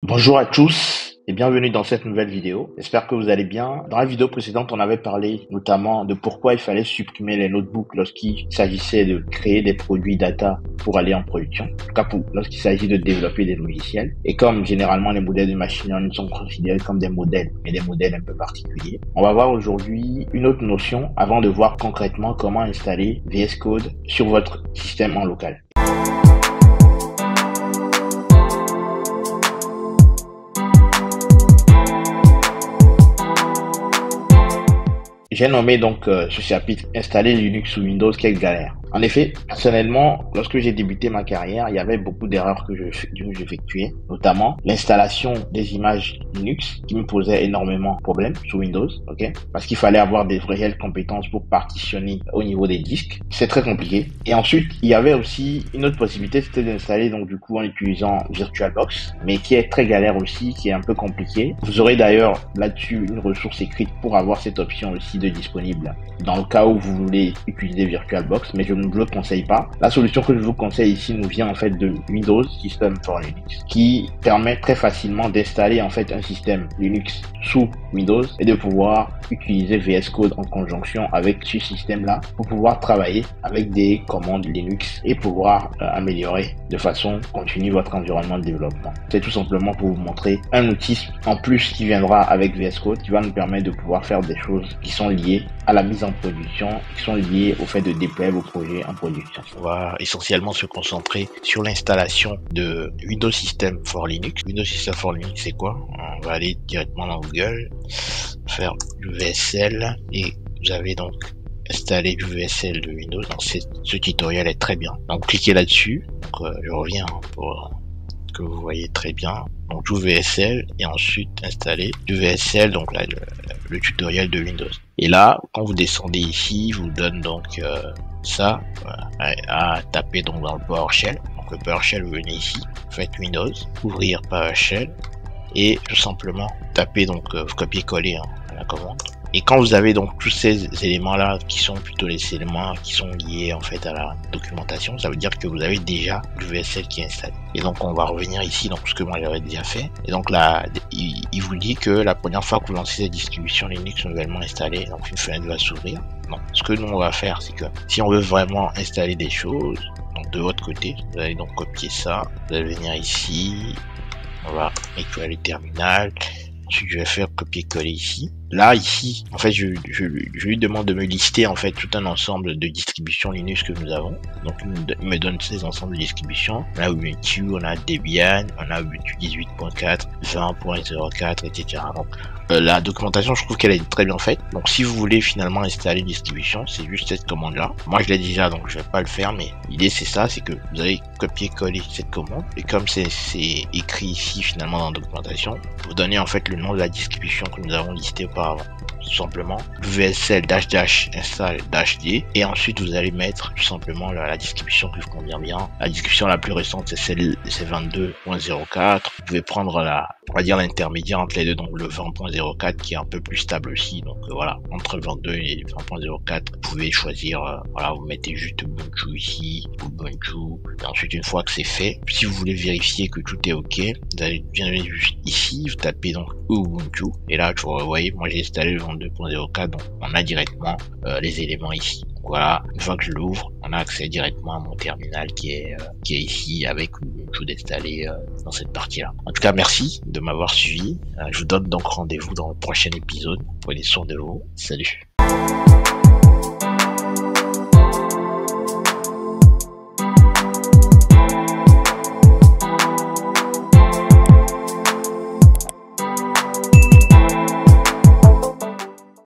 Bonjour à tous et bienvenue dans cette nouvelle vidéo. J'espère que vous allez bien. Dans la vidéo précédente, on avait parlé notamment de pourquoi il fallait supprimer les notebooks lorsqu'il s'agissait de créer des produits data pour aller en production. En tout cas, lorsqu'il s'agit de développer des logiciels. Et comme généralement les modèles de machine learning sont considérés comme des modèles, mais des modèles un peu particuliers, on va voir aujourd'hui une autre notion avant de voir concrètement comment installer VS Code sur votre système en local. J'ai nommé donc ce chapitre installer Linux sous Windows, quelle galère. En effet, personnellement, lorsque j'ai débuté ma carrière, il y avait beaucoup d'erreurs que j'effectuais, notamment l'installation des images Linux qui me posait énormément de problèmes sous Windows, ok, parce qu'il fallait avoir des réelles compétences pour partitionner au niveau des disques. C'est très compliqué. Et ensuite, il y avait aussi une autre possibilité, c'était d'installer donc du coup en utilisant VirtualBox, mais qui est très galère aussi, qui est un peu compliqué. Vous aurez d'ailleurs là-dessus une ressource écrite pour avoir cette option aussi de disponible dans le cas où vous voulez utiliser VirtualBox, mais je ne vous le conseille pas. La solution que je vous conseille ici nous vient en fait de Windows System for Linux, qui permet très facilement d'installer en fait un système Linux sous Windows et de pouvoir utiliser VS Code en conjonction avec ce système-là pour pouvoir travailler avec des commandes Linux et pouvoir améliorer de façon continue votre environnement de développement. C'est tout simplement pour vous montrer un outil en plus qui viendra avec VS Code qui va nous permettre de pouvoir faire des choses qui sont liées à la mise en production, qui sont liées au fait de déployer vos projets en production. On va essentiellement se concentrer sur l'installation de Windows System for Linux. Windows System for Linux, c'est quoi? On va aller directement dans Google, faire du VSL et vous avez donc installé du VSL de Windows. Donc ce tutoriel est très bien. Donc cliquez là-dessus. Donc je reviens pour que vous voyez très bien. Donc du VSL et ensuite installer du VSL, donc là le tutoriel de Windows. Et là, quand vous descendez ici, vous donne donc ça à taper donc dans le PowerShell. Donc le PowerShell, vous venez ici, faites Windows, ouvrir PowerShell et tout simplement taper donc copier-coller la commande. Et quand vous avez donc tous ces éléments là qui sont plutôt les éléments qui sont liés en fait à la documentation, ça veut dire que vous avez déjà du VSL qui est installé. Et donc on va revenir ici donc ce que moi j'avais déjà fait. Et donc là il vous dit que la première fois que vous lancez cette distribution Linux nouvellement installée, donc une fenêtre va s'ouvrir. Donc ce que nous on va faire, c'est que si on veut vraiment installer des choses, donc de votre côté, vous allez donc copier ça, vous allez venir ici, on va écrire le terminal. Ensuite, je vais faire copier-coller ici. Là, ici, en fait, je lui demande de me lister en fait tout un ensemble de distributions Linux que nous avons. Donc, il me donne ces ensembles de distributions. On a Ubuntu, on a Debian, on a Ubuntu 18.4, 20.04, etc. Donc, la documentation, je trouve qu'elle est très bien faite. Donc, si vous voulez finalement installer une distribution, c'est juste cette commande-là. Moi, je l'ai déjà, donc je vais pas le faire, mais l'idée c'est ça, c'est que vous allez copier-coller cette commande. Et comme c'est écrit ici finalement dans la documentation, vous donnez en fait le nom de la distribution que nous avons listée auparavant. Tout simplement VSL --- install -d et ensuite vous allez mettre tout simplement la distribution qui vous convient bien. La distribution la plus récente c'est 22.04. Vous pouvez prendre on va dire l'intermédiaire entre les deux, donc le 20.04 qui est un peu plus stable aussi. Donc voilà, entre le 22 et le 20.04 vous pouvez choisir, voilà, vous mettez juste Ubuntu ici, Ubuntu, et ensuite une fois que c'est fait, si vous voulez vérifier que tout est ok, vous allez bien ici, vous tapez donc Ubuntu et là vous voyez, moi j'ai installé le 22.04, donc on a directement les éléments ici. Donc voilà, une fois que je l'ouvre, on a accès directement à mon terminal qui est ici avec Ubuntu d'installer dans cette partie-là. En tout cas, merci de m'avoir suivi. Je vous donne donc rendez-vous dans le prochain épisode. Prenez soin de vous. Salut.